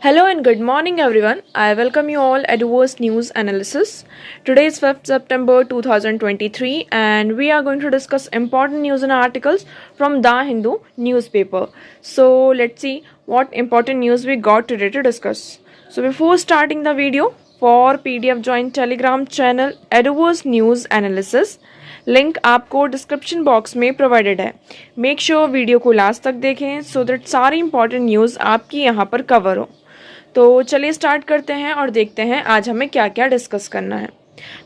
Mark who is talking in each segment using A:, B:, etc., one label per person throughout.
A: Hello and good morning everyone. I welcome you all at Duos News Analysis. Today is 5th September 2023 and we are going to discuss important news and articles from The Hindu newspaper. So let's see what important news we got today to discuss. So before starting the video, for PDF join Telegram channel Eduverse News Analysis. Link आपको description box में provided है. Make sure video को last तक देखें so that सारी important news आपकी यहाँ पर कवर हो. तो चलिए स्टार्ट करते हैं और देखते हैं आज हमें क्या क्या डिस्कस करना है.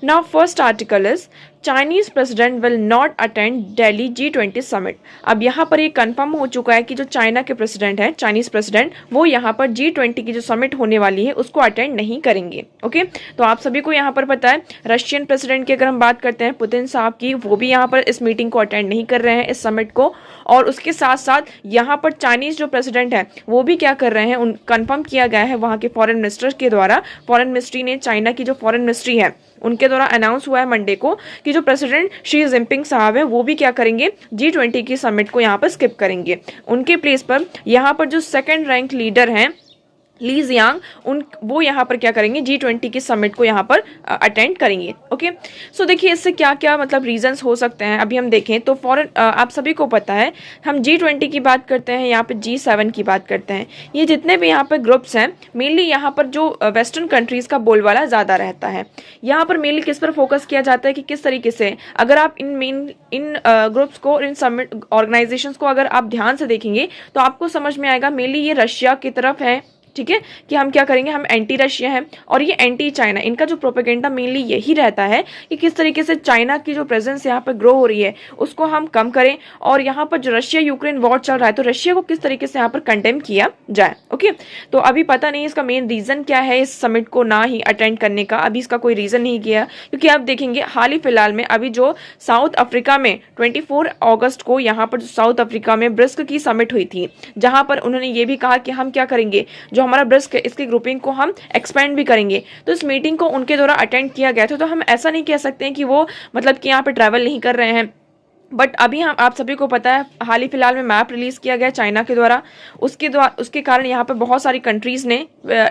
A: Now first article is Chinese president will not attend Delhi G20 summit. अब यहाँ पर ये कंफर्म हो चुका है कि जो चाइना के प्रेसिडेंट है, चाइनीज प्रेसिडेंट, वो यहाँ पर G20 की जो समिट होने वाली है उसको अटेंड नहीं करेंगे. ओके, तो आप सभी को यहाँ पर पता है रशियन प्रेसिडेंट की अगर हम बात करते हैं पुतिन साहब की, वो भी यहाँ पर इस मीटिंग को अटेंड नहीं कर रहे हैं, इस समिट को. और उसके साथ साथ यहाँ पर चाइनीज जो प्रेसिडेंट है वो भी क्या कर रहे हैं, उन कंफर्म किया गया है वहाँ के फॉरेन मिनिस्टर के द्वारा. फॉरेन मिनिस्ट्री ने, चाइना की जो फॉरेन मिनिस्ट्री है उनके द्वारा अनाउंस हुआ है मंडे को कि जो प्रेसिडेंट शी जिनपिंग साहब है वो भी क्या करेंगे, G20 की समिट को यहाँ पर स्किप करेंगे. उनके प्लेस पर यहाँ पर जो सेकंड रैंक लीडर हैं ली जियांग, वो यहाँ पर क्या करेंगे, G20 की समिट को यहाँ पर अटेंड करेंगे. ओके, सो देखिए इससे क्या क्या मतलब रीजंस हो सकते हैं. अभी हम देखें तो फॉरेन, आप सभी को पता है हम G20 की बात करते हैं, यहाँ पे G7 की बात करते हैं. ये जितने भी यहाँ पर ग्रुप्स हैं मेनली यहाँ पर जो वेस्टर्न कंट्रीज का बोलबाला ज़्यादा रहता है. यहाँ पर मेनली किस पर फोकस किया जाता है कि किस तरीके से अगर आप इन ग्रुप्स को, इन समिट ऑर्गेनाइजेशंस को अगर आप ध्यान से देखेंगे तो आपको समझ में आएगा मेनली ये रशिया की तरफ है. ठीक है, कि हम क्या करेंगे, हम एंटी रशिया हैं और ये एंटी चाइना. इनका जो प्रोपेगेंडा मेनली यही रहता है कि किस तरीके से चाइना की जो प्रेजेंस यहाँ पर ग्रो हो रही है उसको हम कम करें, और यहाँ पर जो रशिया यूक्रेन वॉर चल रहा है तो रशिया को किस तरीके से यहाँ पर कंडेम किया जाए. ओके, तो अभी पता नहीं इसका मेन रीजन क्या है इस समिट को ना ही अटेंड करने का. अभी इसका कोई रीजन नहीं किया, क्योंकि आप देखेंगे हाल ही फिलहाल में अभी जो साउथ अफ्रीका में 24 अगस्त को यहाँ पर साउथ अफ्रीका में ब्रिक्स की समिट हुई थी, जहां पर उन्होंने ये भी कहा कि हम क्या करेंगे, जो हमारा ब्रिक्स है इसकी ग्रुपिंग को हम एक्सपेंड भी करेंगे. तो इस मीटिंग को उनके द्वारा अटेंड किया गया था. तो हम ऐसा नहीं कह सकते हैं कि वो मतलब कि यहाँ पे ट्रैवल नहीं कर रहे हैं. बट अभी हम, आप सभी को पता है हाल ही फिलहाल में मैप रिलीज किया गया चाइना के द्वारा. उसके कारण यहाँ पर बहुत सारी कंट्रीज ने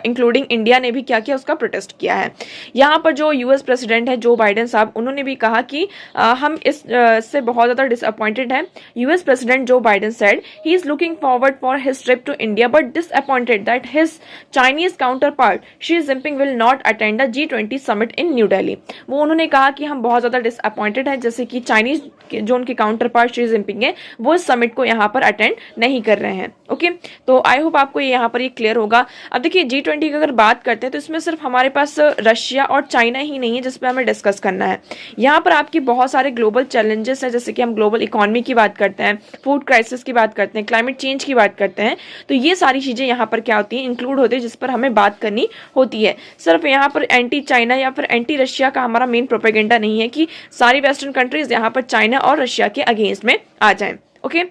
A: इंक्लूडिंग इंडिया ने भी क्या किया, उसका प्रोटेस्ट किया है. यहाँ पर जो यूएस प्रेसिडेंट है जो बाइडेन साहब, उन्होंने भी कहा कि हम इससे बहुत ज़्यादा डिसअपॉइंटेड हैं. US president Joe Biden said he is looking forward for his trip to India but disappointed that his Chinese counterpart Xi Jinping will not attend the G20 summit in New Delhi. वो उन्होंने कहा कि हम बहुत ज़्यादा disappointed हैं, जैसे कि चाइनीज जो उनके काउंटर पार्ट शी जिनपिंग है वो इस समिट को यहाँ पर अटेंड नहीं कर रहे हैं. ओके, तो आई होप आपको यहाँ पर ये क्लियर होगा. अब देखिए G20 की अगर बात करते हैं तो इसमें सिर्फ हमारे पास रशिया और चाइना ही नहीं है जिस पे हमें डिस्कस करना है. यहाँ पर आपकी बहुत सारे ग्लोबल चैलेंजेस हैं, जैसे कि हम ग्लोबल इकोनॉमी की बात करते हैं, फूड क्राइसिस की बात करते हैं, क्लाइमेट चेंज की बात करते हैं. तो ये सारी चीजें यहाँ पर क्या होती हैं, इंक्लूड होती है, जिस पर हमें बात करनी होती है. सिर्फ यहाँ पर एंटी चाइना या फिर एंटी रशिया का हमारा मेन प्रोपेगेंडा नहीं है कि सारी वेस्टर्न कंट्रीज यहाँ पर चाइना और रशिया के अगेंस्ट में आ जाएं. ओके,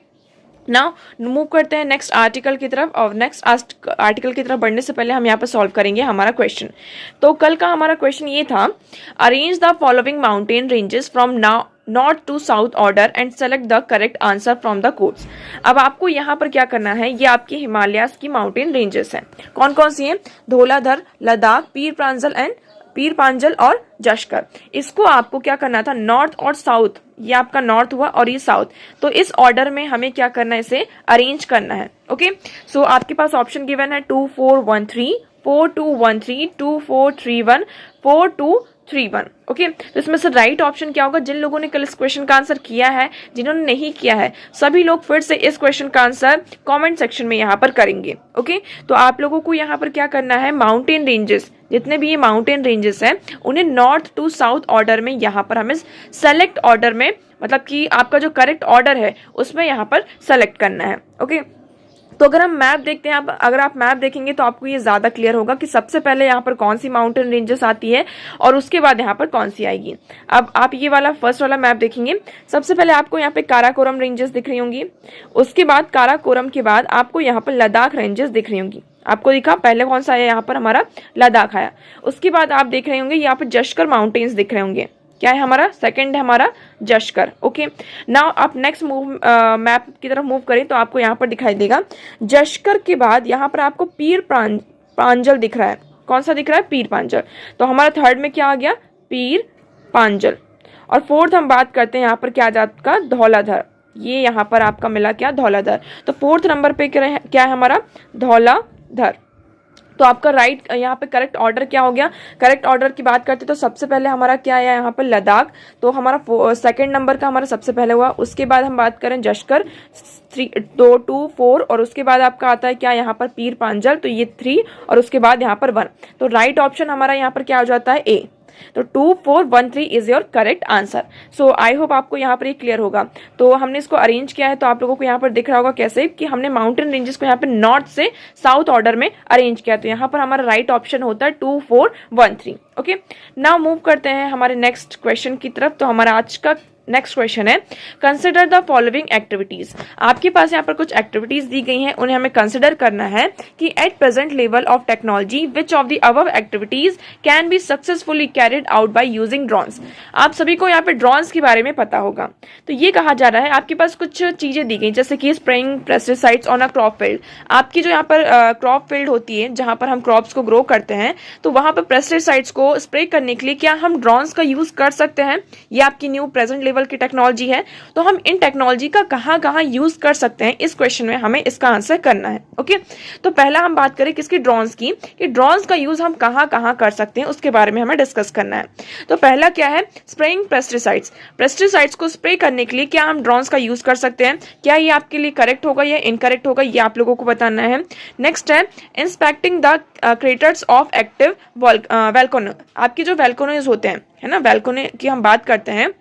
A: नाउ मूव करते हैं नेक्स्ट आर्टिकल की तरफ. और नेक्स्ट आर्टिकल की तरफ बढ़ने से पहले हम यहाँ पर सॉल्व करेंगे हमारा क्वेश्चन. तो कल का हमारा क्वेश्चन ये था, arrange the following mountain ranges from north to south order and select the correct answer from the codes. अब आपको यहाँ पर क्या करना है, ये आपकी हिमालयाज की माउंटेन रेंजेस हैं. कौन कौन सी हैं, धौलाधर, लद्दाख, पीर पांजल और जश्कर. इसको आपको क्या करना था, नॉर्थ और साउथ, ये आपका नॉर्थ हुआ और ये साउथ, तो इस ऑर्डर में हमें क्या करना है, इसे अरेंज करना है. ओके, सो आपके पास ऑप्शन गिवन है 2 4 1 3, 4 2 1 3, 2 4 3 1, 4 2 3 1. ओके, तो इसमें से राइट ऑप्शन क्या होगा, जिन लोगों ने कल इस क्वेश्चन का आंसर किया है, जिन्होंने नहीं किया है, सभी लोग फिर से इस क्वेश्चन का आंसर कमेंट सेक्शन में यहाँ पर करेंगे. ओके, तो आप लोगों को यहाँ पर क्या करना है, माउंटेन रेंजेस, जितने भी ये माउंटेन रेंजेस हैं उन्हें नॉर्थ टू साउथ ऑर्डर में यहाँ पर हमें सेलेक्ट ऑर्डर में, मतलब कि आपका जो करेक्ट ऑर्डर है उसमें यहाँ पर सेलेक्ट करना है. ओके, तो अगर हम मैप देखते हैं, अगर आप मैप देखेंगे तो आपको ये ज्यादा क्लियर होगा कि सबसे पहले यहाँ पर कौन सी माउंटेन रेंजेस आती है और उसके बाद यहाँ पर कौन सी आएगी. अब आप ये वाला फर्स्ट वाला मैप देखेंगे, सबसे पहले आपको यहाँ पे काराकोरम रेंजेस दिख रही होंगी, उसके बाद काराकोरम के बाद आपको यहाँ पर लद्दाख रेंजेस दिख रही होंगी. आपको दिखा पहले कौन सा आया, यहाँ पर हमारा लद्दाख आया. उसके बाद आप देख रहे होंगे यहाँ पर जश्कर माउंटेन्स दिख रहे होंगे. क्या है हमारा, सेकंड है हमारा जश्कर. ओके, नाउ आप नेक्स्ट मैप की तरफ मूव करें तो आपको यहाँ पर दिखाई देगा जश्कर के बाद यहाँ पर आपको पांजल दिख रहा है। कौन सा दिख रहा है? पीर पांजल। तो हमारा थर्ड में क्या आ गया? पीर पांजल। और फोर्थ हम बात करते हैं यहाँ पर क्या जात का? धौलाधर। ये यहाँ पर आपका मिला क्या? धौलाधर। तो फोर्थ नंबर पे क्या है हमारा? धौलाधर। तो आपका राइट यहाँ पे करेक्ट ऑर्डर क्या हो गया? करेक्ट ऑर्डर की बात करते तो सबसे पहले हमारा क्या है यहाँ पर? लद्दाख। तो हमारा सेकंड नंबर का हमारा सबसे पहले हुआ। उसके बाद हम बात करें जश्कर 2, 4 और उसके बाद आपका आता है क्या यहाँ पर? पीर पांजल। तो ये 3 और उसके बाद यहाँ पर 1। तो राइट ऑप्शन हमारा यहाँ पर क्या हो जाता है? ए। तो 2, 4, 1, 3 is your correct answer. So I hope आपको यहाँ पर ये क्लियर होगा। तो हमने इसको अरेंज किया है, तो आप लोगों को यहाँ पर दिख रहा होगा कैसे कि हमने माउंटेन रेंजेस को यहाँ पे नॉर्थ से साउथ ऑर्डर में अरेंज किया। तो यहाँ पर हमारा राइट ऑप्शन होता है 2, 4, 1, 3। ओके, नाउ मूव करते हैं हमारे नेक्स्ट क्वेश्चन की तरफ। तो हमारा आज का नेक्स्ट क्वेश्चन है कंसिडर द फॉलोइंग एक्टिविटीज। आपके पास यहाँ पर कुछ एक्टिविटीज दी गई हैं, उन्हें हमें कंसिडर करना है कि at present level of technology which of the above activities can be successfully carried out by using drones. आप सभी को यहाँ पे ड्रोन्स के बारे में पता होगा। तो ये कहा जा रहा है आपके पास कुछ चीजें दी गई जैसे कि spraying pesticides on a crop field. आपकी जो यहाँ पर क्रॉप फील्ड होती है जहां पर हम क्रॉप्स को ग्रो करते हैं, तो वहां पर पेस्टिसाइड्स को स्प्रे करने के लिए क्या हम ड्रोन्स का यूज कर सकते हैं? ये आपकी न्यू प्रेजेंट लेवल की टेक्नोलॉजी है। तो हम इन टेक्नोलॉजी का कहां यूज कर सकते हैं, इस क्वेश्चन में हमें इसका आंसर करना है। ओके, तो पहला हम बात करें किसकी? ड्रोन्स की, कि ड्रोन्स का यूज हम कहां कर सकते हैं, उसके बारे में हमें डिस्कस करना है। तो पहला क्या है? Spraying pesticides. पेस्टिसाइड्स को स्प्रे करने के लिए क्या हम ड्रोन्स का यूज कर सकते हैं? क्या ये आपके लिए करेक्ट होगा या इनकरेक्ट होगा, ये आप लोगों को बताना है। नेक्स्ट है inspecting the craters of active volcano. आपकी जो वोल्केनोज होते हैं, है ना, वोल्केनो की हम बात करते हैं,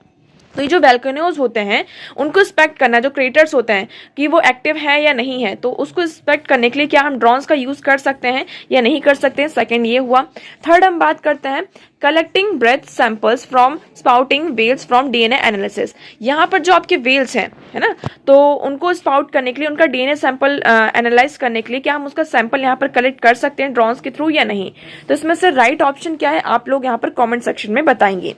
A: तो ये जो वोल्केनोज होते हैं उनको इंस्पेक्ट करना, जो क्रेटर्स होते हैं कि वो एक्टिव है या नहीं है, तो उसको इंस्पेक्ट करने के लिए क्या हम ड्रोन्स का यूज कर सकते हैं या नहीं कर सकते हैं? सेकंड ये हुआ। थर्ड हम बात करते हैं collecting breath samples from spouting wells from DNA analysis. यहाँ पर जो आपके वेल्स हैं, है ना, तो उनको स्पाउट करने के लिए, उनका डीएनए सैंपल एनालाइज करने के लिए क्या हम उसका सैंपल यहाँ पर कलेक्ट कर सकते हैं ड्रोन्स के थ्रू या नहीं? तो इसमें से राइट ऑप्शन क्या है आप लोग यहाँ पर कॉमेंट सेक्शन में बताएंगे।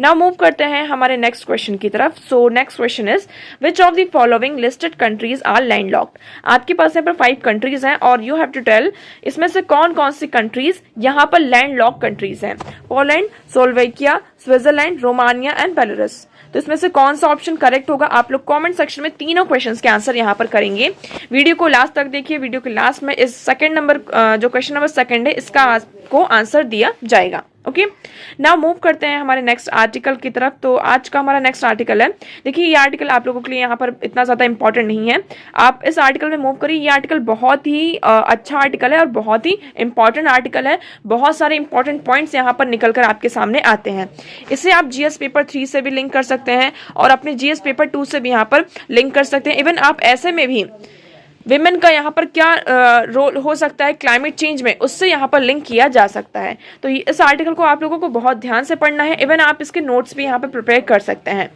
A: नाउ मूव करते हैं हमारे नेक्स्ट क्वेश्चन की तरफ। So next question is which of the following listed countries are landlocked. आपके पास यहाँ पर 5 कंट्रीज हैं और यू हैव टू टेल इसमें से कौन कौन सी कंट्रीज यहाँ पर लैंडलॉक कंट्रीज हैं। Poland, Slovakia, Switzerland, Romania and Belarus. तो इसमें से कौन सा ऑप्शन करेक्ट होगा आप लोग कमेंट सेक्शन में तीनों क्वेश्चंस के आंसर यहाँ पर करेंगे। वीडियो को लास्ट तक देखिए, वीडियो के लास्ट में इस सेकंड नंबर जो क्वेश्चन नंबर सेकंड है इसका आपको आंसर दिया जाएगा। ओके, नाउ मूव करते हैं हमारे नेक्स्ट आर्टिकल की तरफ। तो आज का हमारा नेक्स्ट आर्टिकल है, देखिए ये आर्टिकल आप लोगों के लिए यहाँ पर इतना ज़्यादा इंपॉर्टेंट नहीं है, आप इस आर्टिकल में मूव करिए। ये आर्टिकल बहुत ही अच्छा आर्टिकल है और बहुत ही इंपॉर्टेंट आर्टिकल है। बहुत सारे इंपॉर्टेंट पॉइंट्स यहाँ पर निकल कर आपके सामने आते हैं। इसे आप जीएस पेपर 3 से भी लिंक कर सकते हैं और अपने जीएस पेपर 2 से भी यहाँ पर लिंक कर सकते हैं। इवन आप ऐसे में भी विमेन का यहाँ पर क्या रोल हो सकता है क्लाइमेट चेंज में, उससे यहाँ पर लिंक किया जा सकता है। तो इस आर्टिकल को आप लोगों को बहुत ध्यान से पढ़ना है। इवन आप इसके नोट्स भी यहाँ पर प्रिपेयर कर सकते हैं।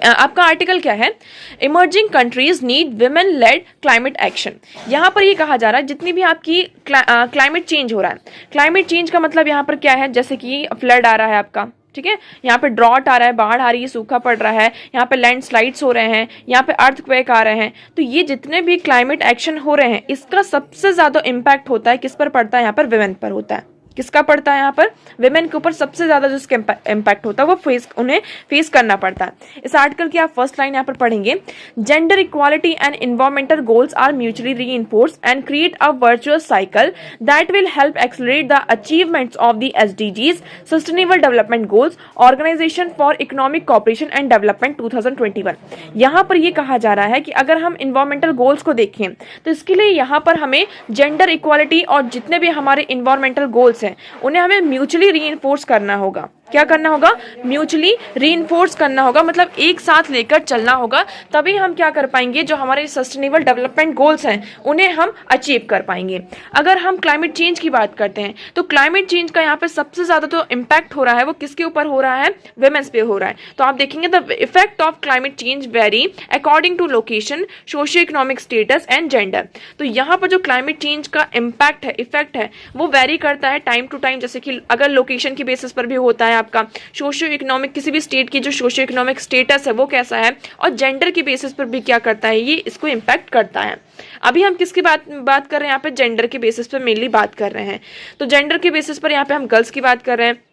A: आपका आर्टिकल क्या है? Emerging countries need women lead climate action. यहाँ पर ये कहा जा रहा है जितनी भी आपकी क्लाइमेट चेंज हो रहा है, क्लाइमेट चेंज का मतलब यहाँ पर क्या है, जैसे कि फ्लड आ रहा है आपका, ठीक है, यहाँ पे ड्रॉट आ रहा है, बाढ़ आ रही है, सूखा पड़ रहा है, यहाँ पे लैंडस्लाइड्स हो रहे हैं, यहाँ पे अर्थक्वेक आ रहे हैं। तो ये जितने भी क्लाइमेट एक्शन हो रहे हैं इसका सबसे ज्यादा इम्पैक्ट होता है किस पर पड़ता है? यहाँ पर विमेन पर होता है। किसका पड़ता है? यहाँ पर विमेन के ऊपर सबसे ज्यादा जो इसका इम्पैक्ट होता है वो उन्हें फेस करना पड़ता है। इस आर्टिकल की आप फर्स्ट लाइन यहाँ पर पढ़ेंगे, gender equality and environmental goals are mutually reinforce and create a virtuous cycle that will help accelerate the achievements of the SDGs sustainable development goals organization for economic cooperation and development 2021। यहाँ पर यह कहा जा रहा है कि अगर हम इन्वायरमेंटल गोल्स को देखें तो इसके लिए यहाँ पर हमें जेंडर इक्वालिटी और जितने भी हमारे इन्वायरमेंटल गोल्स उन्हें हमें म्यूचुअली रीइंफोर्स करना होगा। क्या करना होगा? म्यूचुअली रीइंफोर्स करना होगा, मतलब एक साथ लेकर चलना होगा, तभी हम क्या कर पाएंगे, जो हमारे सस्टेनेबल डेवलपमेंट गोल्स हैं उन्हें हम अचीव कर पाएंगे। अगर हम क्लाइमेट चेंज की बात करते हैं तो क्लाइमेट चेंज का यहाँ पे सबसे ज्यादा तो इम्पैक्ट हो रहा है वो किसके ऊपर हो रहा है? विमेन्स पे हो रहा है। तो आप देखेंगे the effect of climate change very according to location, socio economic status and gender. तो यहाँ पर जो क्लाइमेट चेंज का इम्पैक्ट है, इफेक्ट है, वो वेरी करता है टाइम टू टाइम, जैसे कि अगर लोकेशन की बेसिस पर भी होता है, है आपका, सोशियो इकोनॉमिक, किसी भी स्टेट की जो सोशियो इकोनॉमिक स्टेटस है वो कैसा है, और जेंडर के बेसिस पर भी क्या करता है, ये इसको इम्पैक्ट करता है। अभी हम किसकी बात कर रहे हैं यहाँ पे, जेंडर के बेसिस पर मेनली बात कर रहे हैं। तो जेंडर के बेसिस पर यहाँ पे हम गर्ल्स की बात कर रहे हैं।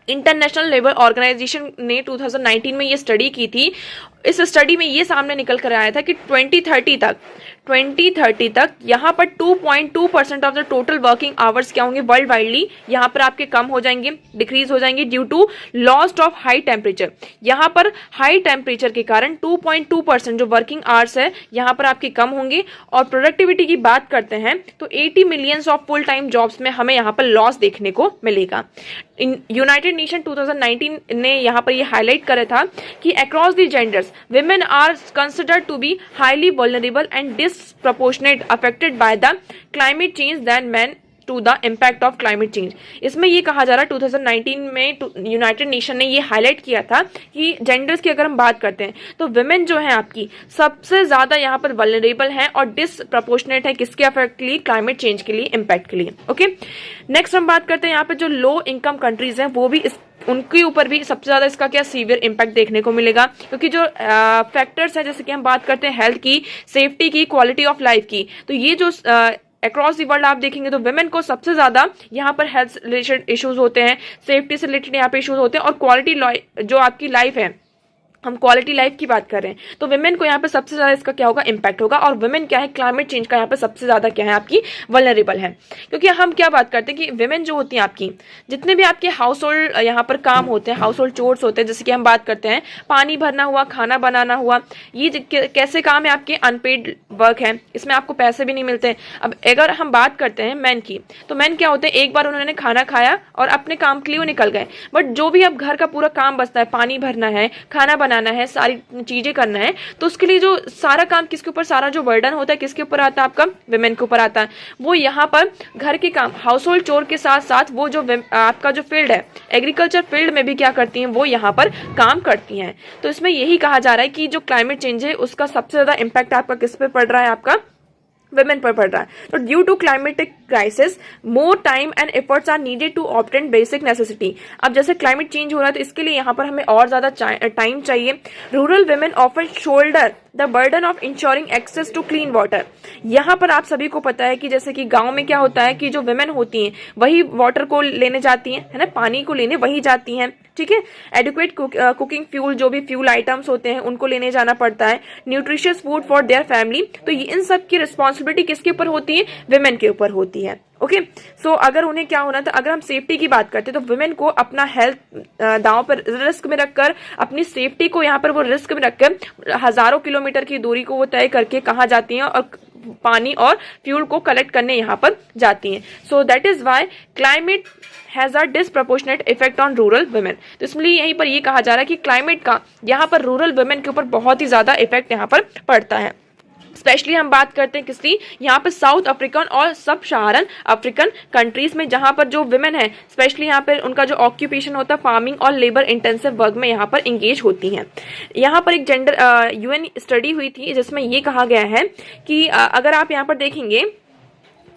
A: इंटरनेशनल लेबर ऑर्गेनाइजेशन ने 2019 में ये स्टडी की थी। इस स्टडी में ये सामने निकल कर आया था कि 2030 तक यहाँ पर 2.2% of the total working hours क्या होंगे, वर्ल्ड वाइडली यहाँ पर आपके कम हो जाएंगे, डिक्रीज हो जाएंगे due to lost of high temperature. यहाँ पर हाई टेम्परेचर के कारण 2.2% जो वर्किंग आवर्स है यहाँ पर आपके कम होंगे। और प्रोडक्टिविटी की बात करते हैं तो 80 millions of full time jobs में हमें यहाँ पर लॉस देखने को मिलेगा। यूनाइटेड नेशन 2019 ने यहाँ पर ये हाईलाइट करा था कि across the genders women are considered to be highly vulnerable and disproportionate affected by the climate change than men to the impact of climate change। इसमें ये कहा जा रहा है 2019 में यूनाइटेड नेशन ने ये हाईलाइट किया था कि जेंडर्स की अगर हम बात करते हैं तो विमेन जो है आपकी सबसे ज्यादा यहाँ पर वल्नरेबल है और डिसप्रपोर्शनेट है किसके अफेक्ट के लिए, क्लाइमेट चेंज के लिए, इम्पैक्ट के लिए। ओके, नेक्स्ट हम बात करते हैं यहाँ पे जो लो इनकम कंट्रीज हैं वो भी उनके ऊपर भी सबसे ज्यादा इसका क्या सीवियर इम्पैक्ट देखने को मिलेगा, क्योंकि जो फैक्टर्स हैं जैसे कि हम बात करते हैं हेल्थ की, सेफ्टी की, क्वालिटी ऑफ लाइफ की, तो ये जो अक्रॉस दी वर्ल्ड आप देखेंगे तो वुमेन को सबसे ज्यादा यहाँ पर हेल्थ रिलेटेड इश्यूज होते हैं, सेफ्टी से रिलेटेड यहाँ पे इश्यूज होते हैं, और क्वालिटी जो आपकी लाइफ है, हम क्वालिटी लाइफ की बात कर रहे हैं तो वुमेन को यहाँ पे सबसे ज्यादा इसका क्या होगा, इम्पैक्ट होगा। और वुमेन क्या है, क्लाइमेट चेंज का यहाँ पे सबसे ज्यादा क्या है आपकी, वल्नरेबल है। क्योंकि हम क्या बात करते हैं कि वुमेन जो होती है आपकी, जितने भी आपके हाउस होल्ड यहाँ पर काम होते हैं, हाउस होल्ड चोर्स होते हैं, जैसे कि हम बात करते हैं पानी भरना हुआ, खाना बनाना हुआ, ये कैसे काम है आपके, अनपेड वर्क है, इसमें आपको पैसे भी नहीं मिलते। अब अगर हम बात करते हैं मैन की, तो मैन क्या होते हैं, एक बार उन्होंने खाना खाया और अपने काम के लिए वो निकल गए, बट जो भी अब घर का पूरा काम बचता है, पानी भरना है, खाना बनाना है, सारी चीजें करना है, तो उसके लिए जो सारा काम किसके ऊपर, सारा जो बर्डन होता है किसके ऊपर आता है, आपका वुमेन के ऊपर आता है। वो यहाँ पर घर के काम, हाउस होल्ड चोर के साथ साथ वो जो आपका जो फील्ड है, एग्रीकल्चर फील्ड में भी क्या करती हैं, वो यहाँ पर काम करती हैं। तो इसमें यही कहा जा रहा है कि जो क्लाइमेट चेंज है उसका सबसे ज्यादा इम्पैक्ट आपका किस पे पड़ रहा है, आपका वुमेन पर पड़ रहा है। तो due to climatic crisis more time and efforts are needed to obtain basic necessity. अब जैसे क्लाइमेट चेंज हो रहा है तो इसके लिए यहाँ पर हमें और ज्यादा टाइम चाहिए। Rural women often shoulder the burden of insuring access to clean water. यहाँ पर आप सभी को पता है कि जैसे कि गांव में क्या होता है कि जो वुमेन होती हैं वही वाटर को लेने जाती हैं, है ना, पानी को लेने वही जाती हैं, ठीक है। एडिक्वेट कुकिंग फ्यूल, जो भी फ्यूल आइटम्स होते हैं उनको लेने जाना पड़ता है, nutritious food for their family. तो इन सब की रिस्पॉन्सिबिलिटी किसके ऊपर होती है, वुमेन के ऊपर होती है। ओके, सो अगर उन्हें क्या होना था, अगर हम सेफ्टी की बात करते हैं तो वुमेन को अपना हेल्थ दांव पर रिस्क में रखकर, अपनी सेफ्टी को यहाँ पर वो रिस्क में रखकर हजारों किलोमीटर की दूरी को वो तय करके कहाँ जाती हैं और पानी और फ्यूल को कलेक्ट करने यहाँ पर जाती हैं। So that is why climate has a disproportionate effect on rural women. तो इसलिए यहीं पर ये कहा जा रहा है कि क्लाइमेट का यहाँ पर रूरल वुमेन के ऊपर बहुत ही ज्यादा इफेक्ट यहाँ पर पड़ता है। स्पेशली हम बात करते हैं किसकी, यहाँ पर साउथ अफ्रीकन और सब सहारन अफ्रीकन कंट्रीज में, जहां पर जो विमेन है स्पेशली यहाँ पर उनका जो ऑक्यूपेशन होता है फार्मिंग और लेबर इंटेंसिव वर्क में यहाँ पर इंगेज होती हैं। यहाँ पर एक जेंडर यूएन स्टडी हुई थी जिसमें ये कहा गया है कि अगर आप यहाँ पर देखेंगे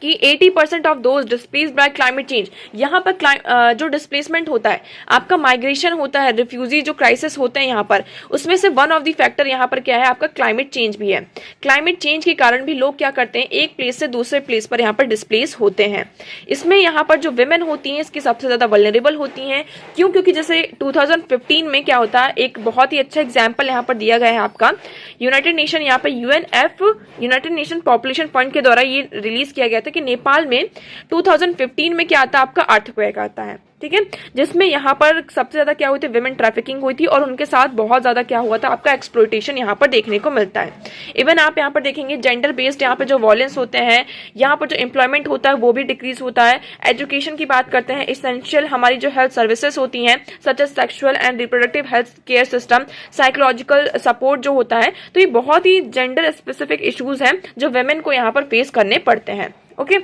A: कि 80% of those displaced by climate change, यहाँ पर जो डिस्प्लेसमेंट होता है, आपका माइग्रेशन होता है, रिफ्यूजी जो क्राइसिस होते हैं यहाँ पर, उसमें से वन ऑफ द फैक्टर यहाँ पर क्या है, आपका क्लाइमेट चेंज भी है। क्लाइमेट चेंज के कारण भी लोग क्या करते हैं, एक प्लेस से दूसरे प्लेस पर यहाँ पर डिस्प्लेस होते हैं। इसमें यहाँ पर जो विमेन होती हैं इसकी सबसे ज्यादा वल्नरेबल होती हैं। क्यों? क्योंकि जैसे 2015 में क्या होता है, एक बहुत ही अच्छा एग्जाम्पल यहाँ पर दिया गया है आपका, यूनाइटेड नेशन यहाँ पर यूनाइटेड नेशन पॉपुलेशन फंड के द्वारा ये रिलीज किया गया था कि नेपाल में 2015 में क्या आता है, आपका अर्थक्वेक आता है, ठीक है, जिसमें यहाँ पर सबसे ज्यादा क्या हुई थी, विमेन ट्रैफिकिंग हुई थी और उनके साथ बहुत ज्यादा क्या हुआ था, आपका एक्सप्लॉयटेशन यहाँ पर देखने को मिलता है। इवन आप यहाँ पर देखेंगे जेंडर बेस्ड यहाँ पे जो वॉयलेंस होते हैं, यहाँ पर जो एम्प्लॉयमेंट होता है वो भी डिक्रीज होता है। एजुकेशन की बात करते हैं, इसेंशियल हमारी जो हेल्थ सर्विसेज होती हैं such as sexual and reproductive health care system, psychological support जो होता है, तो ये बहुत ही जेंडर स्पेसिफिक इश्यूज हैं जो वुमेन को यहाँ पर फेस करने पड़ते हैं। ओके,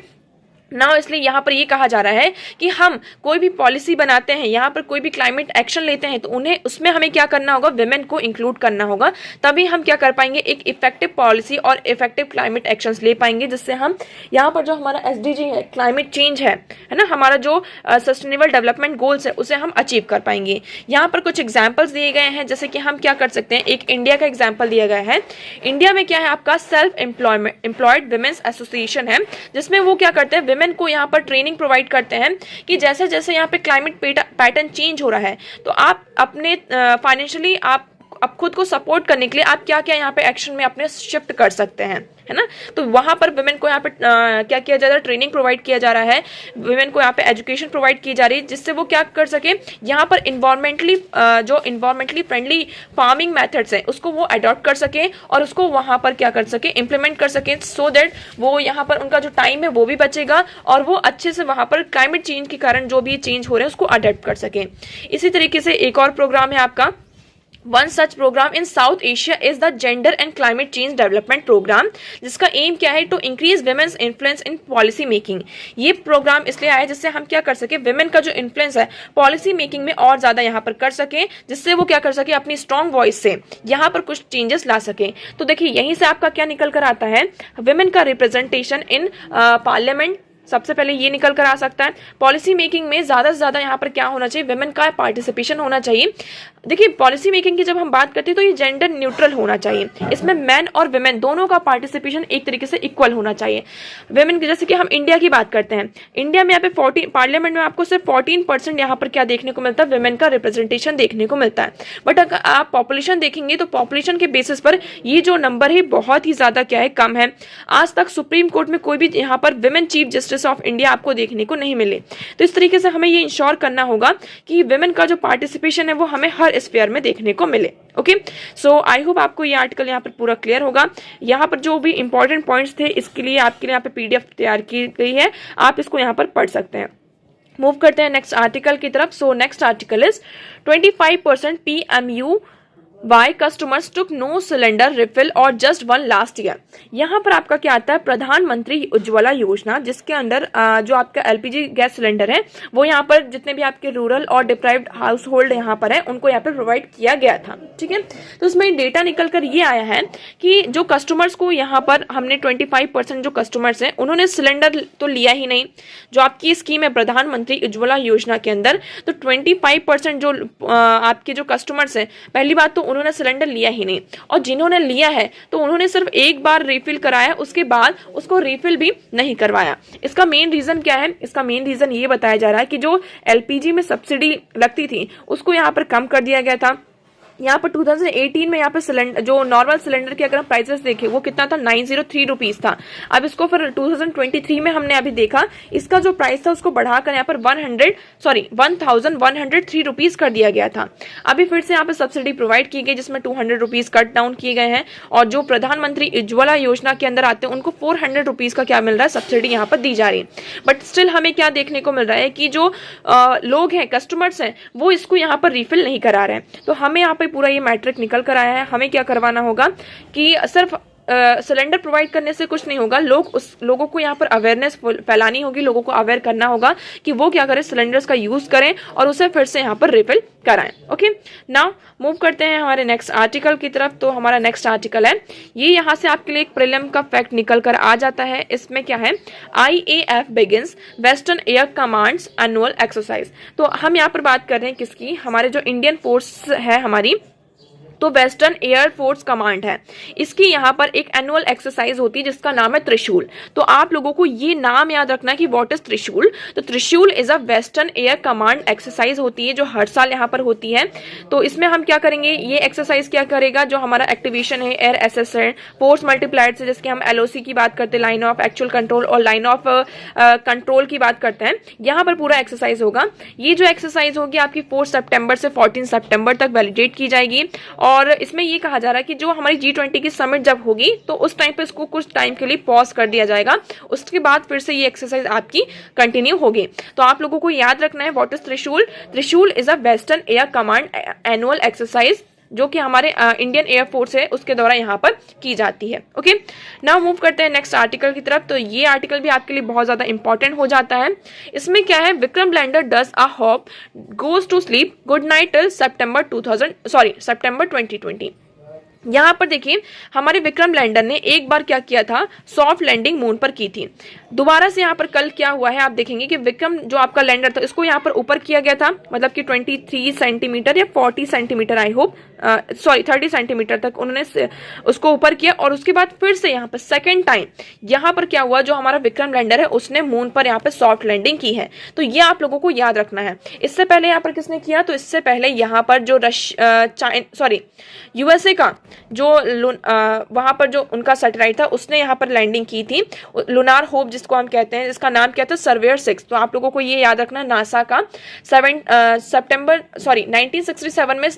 A: ना, इसलिए यहाँ पर ये कहा जा रहा है कि हम कोई भी पॉलिसी बनाते हैं, यहाँ पर कोई भी क्लाइमेट एक्शन लेते हैं, तो उन्हें उसमें हमें क्या करना होगा, विमेन को इंक्लूड करना होगा, तभी हम क्या कर पाएंगे, एक इफेक्टिव पॉलिसी और इफेक्टिव क्लाइमेट एक्शंस ले पाएंगे, जिससे हम यहाँ पर जो हमारा एसडीजी है, क्लाइमेट चेंज है ना, हमारा जो सस्टेनेबल डेवलपमेंट गोल्स है, उसे हम अचीव कर पाएंगे। यहाँ पर कुछ एग्जाम्पल्स दिए गए हैं, जैसे कि हम क्या कर सकते हैं, एक इंडिया का एग्जाम्पल दिया गया है। इंडिया में क्या है, आपका सेल्फ एम्प्लॉयड विमेन्स एसोसिएशन है, जिसमें वो क्या करते हैं, विमेन को यहाँ पर ट्रेनिंग प्रोवाइड करते हैं कि जैसे जैसे यहाँ पे क्लाइमेट पैटर्न चेंज हो रहा है, तो आप अपने फाइनेंशियली आप खुद को सपोर्ट करने के लिए आप क्या क्या यहाँ पे एक्शन में अपने शिफ्ट कर सकते हैं, है ना। तो वहां पर विमेन को यहाँ पे क्या किया जा रहा है, ट्रेनिंग प्रोवाइड किया जा रहा है, विमेन को यहाँ पे एजुकेशन प्रोवाइड की जा रही है, जिससे वो क्या कर सके, यहाँ पर इन्वायरमेंटली फ्रेंडली फार्मिंग मेथड्स है उसको वो अडॉप्ट कर सके और उसको वहां पर क्या कर सके, इंप्लीमेंट कर सके, सो दैट वो यहाँ पर उनका जो टाइम है वो भी बचेगा और वो अच्छे से वहां पर क्लाइमेट चेंज के कारण जो भी चेंज हो रहे हैं उसको अडॉप्ट कर सके। इसी तरीके से एक और प्रोग्राम है आपका, one such program in South Asia is the gender and climate change development program, जिसका एम क्या है, to increase women's influence in policy making. ये प्रोग्राम इसलिए आया जिससे हम क्या कर सके, विमेन का जो इन्फ्लुएंस है पॉलिसी मेकिंग में और ज्यादा यहाँ पर कर सके, जिससे वो क्या कर सके, अपनी स्ट्रॉन्ग वॉइस से यहाँ पर कुछ चेंजेस ला सके। तो देखिए यहीं से आपका क्या निकल कर आता है, विमेन का रिप्रेजेंटेशन इन पार्लियामेंट सबसे पहले ये निकल कर आ सकता है। पॉलिसी मेकिंग में ज्यादा से ज्यादा यहाँ पर क्या होना चाहिए, विमेन का पार्टिसिपेशन होना चाहिए। देखिए पॉलिसी मेकिंग की जब हम बात करते हैं तो ये जेंडर न्यूट्रल होना चाहिए, इसमें मैन और विमेन दोनों का पार्टिसिपेशन एक तरीके से इक्वल होना चाहिए। विमेन की, जैसे कि हम इंडिया की बात करते हैं, इंडिया में यहाँ पे 14 पार्लियामेंट में आपको सिर्फ 14% यहाँ पर क्या देखने को मिलता है, विमेन का रिप्रेजेंटेशन देखने को मिलता है। बट अगर आप पॉपुलेशन देखेंगे तो पॉपुलेशन के बेसिस पर ये जो नंबर है बहुत ही ज्यादा क्या है, कम है। आज तक सुप्रीम कोर्ट में कोई भी यहाँ पर women chief justice of India आपको देखने को नहीं मिले। तो इस तरीके से हमें ये इंश्योर करना होगा कि विमेन का जो पार्टिसिपेशन है वो हमें हर स्फीयर में देखने को मिले। ओके, सो आई होप आपको ये आर्टिकल यहाँ पर पूरा क्लियर होगा। यहाँ पर जो भी इंपॉर्टेंट पॉइंट्स थे इसके लिए आपके लिए यहाँ पे पीडीएफ तैयार की गई है, आप इसको यहाँ पर पढ़ सकते हैं। मूव करते हैं नेक्स्ट आर्टिकल की तरफ। So next article is 25% PMU why customers took no cylinder refill or just one last year. यहाँ पर आपका क्या आता है, प्रधानमंत्री उज्ज्वला योजना, जिसके अंदर जो आपका एलपीजी गैस सिलेंडर है वो यहाँ पर जितने भी आपके रूरल और डिप्राइव्ड हाउस होल्ड यहाँ पर है उनको यहाँ पर प्रोवाइड किया गया था। ठीक है, तो उसमें डेटा निकल कर ये आया है कि जो कस्टमर्स को यहाँ पर हमने 25% जो कस्टमर्स हैं उन्होंने सिलेंडर तो लिया ही नहीं। जो आपकी स्कीम है प्रधानमंत्री उज्ज्वला योजना के अंदर, तो 25% जो आपके जो कस्टमर्स हैं, पहली बात तो उन्होंने सिलेंडर लिया ही नहीं, और जिन्होंने लिया है तो उन्होंने सिर्फ एक बार रिफिल कराया, उसके बाद उसको रिफिल भी नहीं करवाया। इसका मेन रीजन क्या है, इसका मेन रीजन ये बताया जा रहा है कि जो एलपीजी में सब्सिडी लगती थी उसको यहाँ पर कम कर दिया गया था। यहाँ पर 2018 में यहाँ पे सिलेंडर, जो नॉर्मल सिलेंडर के अगर हम प्राइसेस देखें वो कितना था, 903 रुपीज था। अब इसको फिर 2023 में हमने अभी देखा, इसका जो प्राइस था उसको बढ़ाकर यहाँ पर 1103 रुपीज कर दिया गया था। अभी फिर से यहाँ पे सब्सिडी प्रोवाइड की गई जिसमें 200 रुपीज कट डाउन किए गए हैं, और जो प्रधानमंत्री उज्ज्वला योजना के अंदर आते हैं उनको 400 रुपीज का क्या मिल रहा है, सब्सिडी यहाँ पर दी जा रही है। बट स्टिल हमें क्या देखने को मिल रहा है कि जो लोग हैं, कस्टमर्स हैं, वो इसको यहाँ पर रिफिल नहीं करा रहे हैं। तो हमें यहाँ पे पूरा ये मैट्रिक निकल कर आया है। हमें क्या करवाना होगा कि सिर्फ सिलेंडर प्रोवाइड करने से कुछ नहीं होगा, लोगों को यहाँ पर अवेयरनेस फैलानी होगी, लोगों को अवेयर करना होगा कि वो क्या करें, सिलेंडर्स का यूज करें और उसे फिर से यहाँ पर रिफिल कराएं। ओके, नाउ मूव करते हैं हमारे नेक्स्ट आर्टिकल की तरफ। तो हमारा नेक्स्ट आर्टिकल है ये, यहाँ से आपके लिए एक प्रीलिम का फैक्ट निकल कर आ जाता है। इसमें क्या है, IAF begins western air commands annual exercise. तो हम यहाँ पर बात कर रहे हैं किसकी, हमारे जो इंडियन फोर्स है हमारी, तो वेस्टर्न एयर फोर्स कमांड है, इसकी यहाँ पर एक एनुअल एक्सरसाइज होती है जिसका नाम है त्रिशूल। तो आप लोगों को ये नाम याद रखना कि व्हाट इज त्रिशूल। तो त्रिशूल is a western air command exercise होती है जो हर साल यहाँ पर होती है। तो इसमें हम क्या करेंगे, ये एक्सरसाइज क्या करेगा, जो हमारा एक्टिवेशन है एयर एसेसर फोर्स मल्टीप्लायर से, जिसके हम LOC की बात करते हैं, लाइन ऑफ एक्चुअल कंट्रोल, और लाइन ऑफ कंट्रोल की बात करते हैं, यहाँ पर पूरा एक्सरसाइज होगा। ये जो एक्सरसाइज होगी आपकी 4 सितंबर से 14 सितंबर तक वैलिडेट की जाएगी। और इसमें ये कहा जा रहा है कि जो हमारी G20 की समिट जब होगी तो उस टाइम पे इसको कुछ टाइम के लिए पॉज कर दिया जाएगा, उसके बाद फिर से ये एक्सरसाइज आपकी कंटिन्यू होगी। तो आप लोगों को याद रखना है व्हाट इज त्रिशूल। त्रिशूल is a western air command annual exercise जो कि हमारे इंडियन एयरफोर्स है उसके द्वारा यहाँ पर की जाती है। ओके, नाउ मूव करते हैं नेक्स्ट आर्टिकल की तरफ। तो ये आर्टिकल भी आपके लिए बहुत ज्यादा इंपॉर्टेंट हो जाता है। इसमें क्या है, Vikram lander does a hop goes to sleep good night till September 2020। यहाँ पर देखिए हमारे विक्रम लैंडर ने एक बार क्या किया था, सॉफ्ट लैंडिंग मून पर की थी। दोबारा से यहाँ पर कल क्या हुआ है, आप देखेंगे कि विक्रम जो आपका लैंडर था इसको यहाँ पर ऊपर किया गया था, मतलब कि 23 सेंटीमीटर या 40 सेंटीमीटर, आई होप 30 सेंटीमीटर तक उन्होंने उसको ऊपर किया। और उसके बाद फिर से यहाँ पर सेकेंड टाइम यहाँ पर क्या हुआ, जो हमारा विक्रम लैंडर है उसने मून पर यहाँ पर सॉफ्ट लैंडिंग की है। तो ये आप लोगों को याद रखना है। इससे पहले यहाँ पर किसने किया, तो इससे पहले यहाँ पर जो यूएसए का जो वहां पर जो उनका सैटेलाइट था उसने यहाँ पर लैंडिंग की थी, लुनार होप जिसको हम कहते हैं, जिसका नाम क्या था, सर्वेयर 6। तो आप लोगों को ये याद रखना, नासा का 1967 में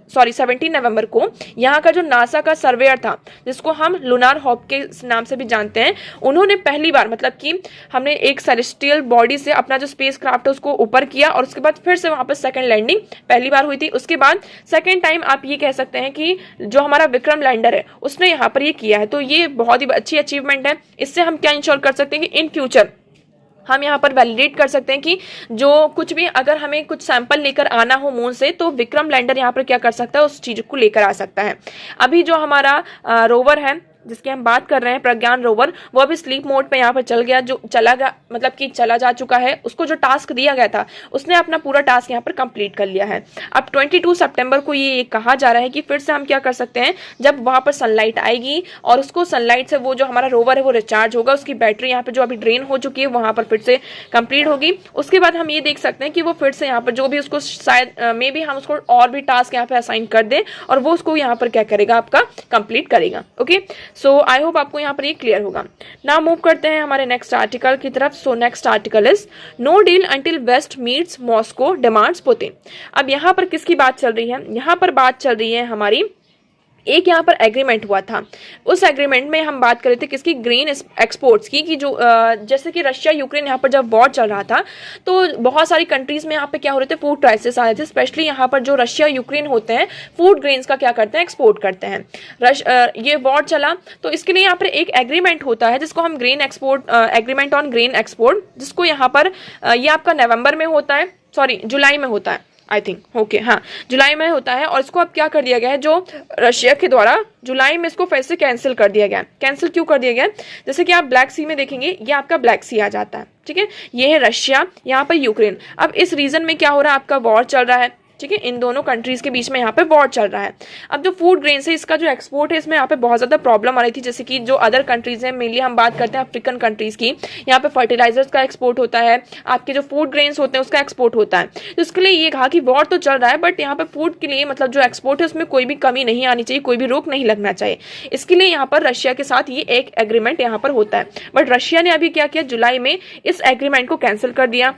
A: 17 नवंबर को यहाँ का जो नासा का सर्वेयर था, जिसको हम लुनार होप के नाम से भी जानते हैं, उन्होंने पहली बार, मतलब कि हमने एक सेलेस्टियल बॉडी से अपना जो स्पेस क्राफ्ट है उसको ऊपर किया और उसके बाद फिर से वहां पर सेकंड लैंडिंग पहली बार हुई थी। उसके बाद सेकंड टाइम आप ये कह सकते हैं कि जो हमारा विक्रम लैंडर है उसने यहाँ पर ये किया है। तो ये बहुत ही अच्छी अचीवमेंट है। इससे हम क्या इंश्योर कर सकते हैं कि इन फ्यूचर हम यहाँ पर वैलिडेट कर सकते हैं कि जो कुछ भी अगर हमें कुछ सैंपल लेकर आना हो मून से, तो विक्रम लैंडर यहाँ पर क्या कर सकता है, उस चीज को लेकर आ सकता है। अभी जो हमारा रोवर है जिसकी हम बात कर रहे हैं, प्रज्ञान रोवर, वो अभी स्लीप मोड पे यहाँ पर चला गया, मतलब कि चला जा चुका है। उसको जो टास्क दिया गया था उसने अपना पूरा टास्क यहाँ पर कंप्लीट कर लिया है। अब 22 सितंबर को ये कहा जा रहा है कि फिर से हम क्या कर सकते हैं, जब वहां पर सनलाइट आएगी और उसको सनलाइट से वो जो हमारा रोवर है वो रिचार्ज होगा, उसकी बैटरी यहाँ पर जो अभी ड्रेन हो चुकी है वहां पर फिर से कंप्लीट होगी। उसके बाद हम ये देख सकते हैं कि वो फिर से यहाँ पर जो भी उसको शायद मे बी हम उसको और भी टास्क यहाँ पे असाइन कर दें और वो उसको यहाँ पर क्या करेगा, आपका कंप्लीट करेगा। ओके, सो आई होप आपको यहाँ पर ये क्लियर होगा। नाउ मूव करते हैं हमारे नेक्स्ट आर्टिकल की तरफ। So next article is no deal until West meets Moscow demands Putin. अब यहाँ पर किसकी बात चल रही है, यहाँ पर बात चल रही है हमारी, एक यहाँ पर एग्रीमेंट हुआ था। उस एग्रीमेंट में हम बात कर रहे थे किसकी, ग्रेन एक्सपोर्ट्स की, कि जो जैसे कि रशिया यूक्रेन यहाँ पर जब वॉर चल रहा था तो बहुत सारी कंट्रीज में यहाँ पे क्या हो रहे थे, फूड क्राइसिस आ रहे थे। स्पेशली यहाँ पर जो रशिया यूक्रेन होते हैं फूड ग्रेन्स का क्या करते हैं, एक्सपोर्ट करते हैं। ये वॉर चला तो इसके लिए यहाँ पर एक एग्रीमेंट होता है जिसको हम grain export agreement on grain export, जिसको यहाँ पर ये आपका नवंबर में होता है, सॉरी जुलाई में होता है आई थिंक, ओके हाँ जुलाई में होता है। और इसको अब क्या कर दिया गया है, जो रशिया के द्वारा जुलाई में इसको फिर से कैंसिल कर दिया गया। कैंसिल क्यों कर दिया गया, जैसे कि आप ब्लैक सी में देखेंगे ये आपका ब्लैक सी आ जाता है, ठीक है, ये है रशिया, यहाँ पर यूक्रेन। अब इस रीजन में क्या हो रहा है, आपका वॉर चल रहा है, ठीक है, इन दोनों कंट्रीज के बीच में यहाँ पे वॉर चल रहा है। अब जो फूड ग्रेन्स है इसका जो एक्सपोर्ट है इसमें यहाँ पे बहुत ज्यादा प्रॉब्लम आ रही थी। जैसे कि जो अदर कंट्रीज है, मेनली हम बात करते हैं अफ्रीकन कंट्रीज की, यहाँ पे फर्टिलाइजर्स का एक्सपोर्ट होता है, आपके जो फूड ग्रेन्स होते हैं उसका एक्सपोर्ट होता है। तो इसके लिए ये कहा कि वॉर तो चल रहा है बट यहाँ पे फूड के लिए मतलब जो एक्सपोर्ट है उसमें कोई भी कमी नहीं आनी चाहिए, कोई भी रोक नहीं लगना चाहिए। इसके लिए यहाँ पर रशिया के साथ ये एक एग्रीमेंट यहाँ पर होता है। बट रशिया ने अभी क्या किया, जुलाई में इस एग्रीमेंट को कैंसिल कर दिया।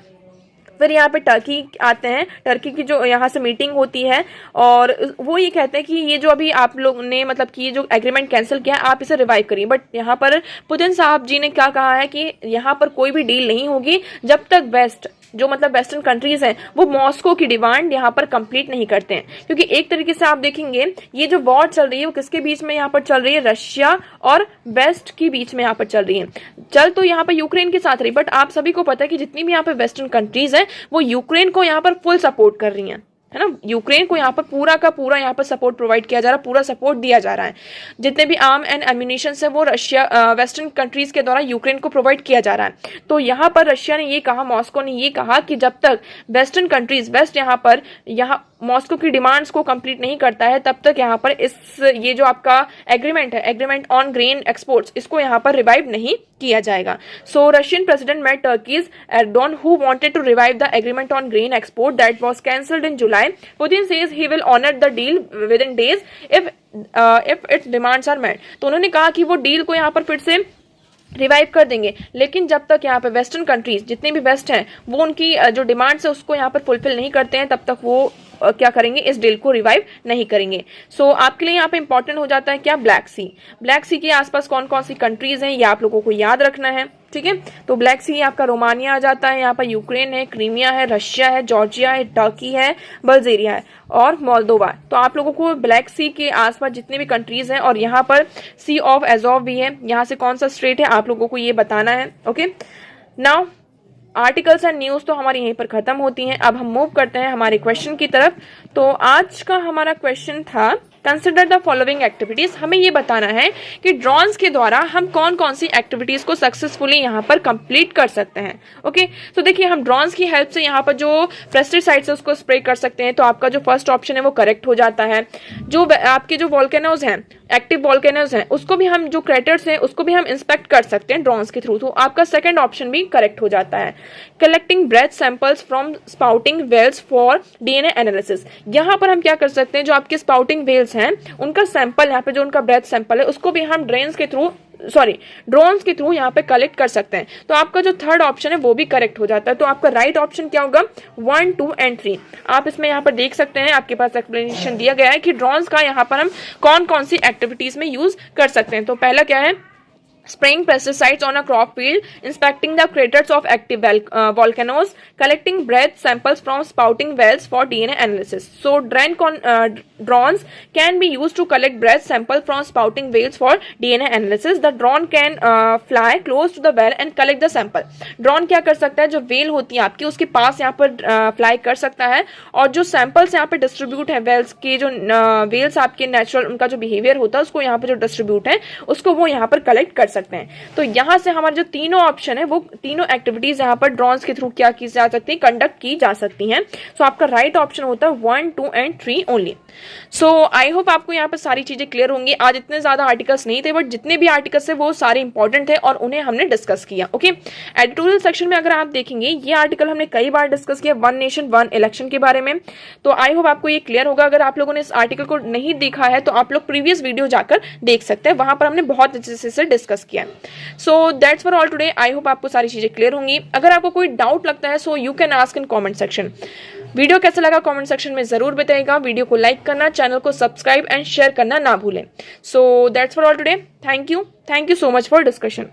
A: फिर यहाँ पे टर्की आते हैं, टर्की की जो यहाँ से मीटिंग होती है और वो ये कहते हैं कि ये जो अभी आप लोग ने मतलब कि ये जो एग्रीमेंट कैंसिल किया आप इसे रिवाइव करिए। बट यहाँ पर पुतिन साहब जी ने क्या कहा है कि यहाँ पर कोई भी डील नहीं होगी जब तक वेस्ट जो मतलब वेस्टर्न कंट्रीज हैं वो मॉस्को की डिमांड यहाँ पर कंप्लीट नहीं करते हैं। क्योंकि एक तरीके से आप देखेंगे ये जो वॉर चल रही है वो किसके बीच में यहाँ पर चल रही है, रशिया और वेस्ट के बीच में यहाँ पर चल रही है। चल तो यहाँ पर यूक्रेन के साथ रही, बट आप सभी को पता है कि जितनी भी यहाँ पर वेस्टर्न कंट्रीज हैं वो यूक्रेन को यहाँ पर फुल सपोर्ट कर रही हैं, है ना। यूक्रेन को यहाँ पर पूरा का पूरा यहाँ पर सपोर्ट प्रोवाइड किया जा रहा है, पूरा सपोर्ट दिया जा रहा है। जितने भी आर्म एंड एम्यूनिशन है वो रशिया वेस्टर्न कंट्रीज के द्वारा यूक्रेन को प्रोवाइड किया जा रहा है। तो यहाँ पर रशिया ने ये कहा, मॉस्को ने ये कहा कि जब तक वेस्टर्न कंट्रीज वेस्ट यहाँ मॉस्को की डिमांड्स को कंप्लीट नहीं करता है तब तक यहाँ पर ये जो आपका एग्रीमेंट है, एग्रीमेंट ऑन ग्रेन एक्सपोर्ट्स, इसको यहाँ पर रिवाइव नहीं किया जाएगा। So Russian president met Turkey's Erdogan who wanted to revive the agreement on grain export that was cancelled in July. Putin says he will honour the deal within days if its demands are met. तो उन्होंने कहा कि वो deal को यहाँ पर फिर से रिवाइव कर देंगे, लेकिन जब तक यहाँ पे वेस्टर्न कंट्रीज जितने भी वेस्ट हैं वो उनकी जो डिमांड्स है उसको यहाँ पर फुलफिल नहीं करते हैं तब तक वो क्या करेंगे, इस डील को रिवाइव नहीं करेंगे। सो आपके लिए यहाँ पे इंपॉर्टेंट हो जाता है क्या, ब्लैक सी। ब्लैक सी के आसपास कौन कौन सी कंट्रीज हैं ये आप लोगों को याद रखना है। ठीक है। तो ब्लैक सी आपका रोमानिया आ जाता है, यहाँ पर यूक्रेन है, क्रीमिया है, रशिया है, जॉर्जिया है, टर्की है, बल्गेरिया है और मोल्दोवा। तो आप लोगों को ब्लैक सी के आसपास जितने भी कंट्रीज हैं और यहाँ पर सी ऑफ एजोव भी है, यहाँ से कौन सा स्ट्रेट है आप लोगों को ये बताना है। Okay, now articles and news तो हमारी यहीं पर खत्म होती हैं। अब हम मूव करते हैं हमारे क्वेश्चन की तरफ। तो आज का हमारा क्वेश्चन था कंसिडर द फॉलोइंग एक्टिविटीज। हमें ये बताना है कि ड्रोन्स के द्वारा हम कौन कौन सी एक्टिविटीज को सक्सेसफुली यहाँ पर कंप्लीट कर सकते हैं। ओके, तो देखिए हम ड्रोन्स की हेल्प से यहाँ पर जो पेस्टिसाइड्स है उसको स्प्रे कर सकते हैं। तो आपका जो फर्स्ट ऑप्शन है वो करेक्ट हो जाता है। जो आपके जो वोल्केनोज हैं, एक्टिव वोल्केनोज हैं, उसको भी हम जो क्रेटर्स हैं उसको भी हम इंस्पेक्ट कर सकते हैं ड्रोन्स के थ्रू। तो आपका सेकंड ऑप्शन भी करेक्ट हो जाता है। Collecting breath samples from spouting wells for DNA analysis. यहाँ पर हम क्या कर सकते हैं, जो आपके स्पाउटिंग वेल्स हैं उनका सैंपल, यहाँ पे जो उनका ब्रेथ सैंपल है उसको भी हम ड्रोन्स के थ्रू यहाँ पे कलेक्ट कर सकते हैं। तो आपका जो थर्ड ऑप्शन है वो भी करेक्ट हो जाता है। तो आपका राइट ऑप्शन क्या होगा, 1, 2 एंड 3। आप इसमें यहाँ पर देख सकते हैं, आपके पास एक्सप्लेनेशन दिया गया है कि ड्रोन्स का यहाँ पर हम कौन कौन सी एक्टिविटीज में यूज कर सकते हैं। तो पहला क्या है, spraying pesticides on a crop field, inspecting the craters of active volcanoes, collecting breath samples from spouting wells for DNA analysis. So drones can be used to collect breath samples from spouting wells for DNA analysis. The drone can fly close to the well and collect the sample. Drone क्या कर सकता है, जो well होती है आपकी उसके पास यहाँ पर फ्लाई कर सकता है और जो सैंपल्स यहाँ पे डिस्ट्रीब्यूट है वेल्स के, जो वेल्स आपके नेचुरल उनका जो बिहेवियर होता है उसको यहाँ पे जो डिस्ट्रीब्यूट है उसको वो यहाँ पर कलेक्ट कर सकते हैं। तो यहां से हमारे जो तीनों ऑप्शन है वो तीनों एक्टिविटीज यहां पर ड्रोन्स के थ्रू क्या की जा सकती है, कंडक्ट की जा सकती हैं। सो आपका राइट ऑप्शन होता है 1, 2 and 3 only. So I hope आपको यहाँ पर सारी चीजें क्लियर होंगी। आज इतने ज्यादा आर्टिकल्स नहीं थे, बट जितने भी आर्टिकल्स है वो सारे इंपॉर्टेंट थे और उन्हें हमने डिस्कस किया। ओके, एडिटोरियल सेक्शन में अगर आप देखेंगे ये आर्टिकल हमने कई बार डिस्कस किया, 1 नेशन 1 इलेक्शन के बारे में। तो आई होप आपको ये क्लियर होगा। अगर आप लोगों ने इस आर्टिकल को नहीं देखा है तो आप लोग प्रीवियस वीडियो जाकर देख सकते हैं, वहां पर हमने बहुत अच्छे से डिस्कस किया है। So that's for all today. I hope आपको सारी चीजें क्लियर होंगी। अगर आपको कोई डाउट लगता है so you can ask in comment section. Video कैसा लगा कमेंट सेक्शन में जरूर बताइएगा। वीडियो को लाइक करना, चैनल को सब्सक्राइब एंड शेयर करना ना भूलें। So that's for all today. Thank you so much for discussion.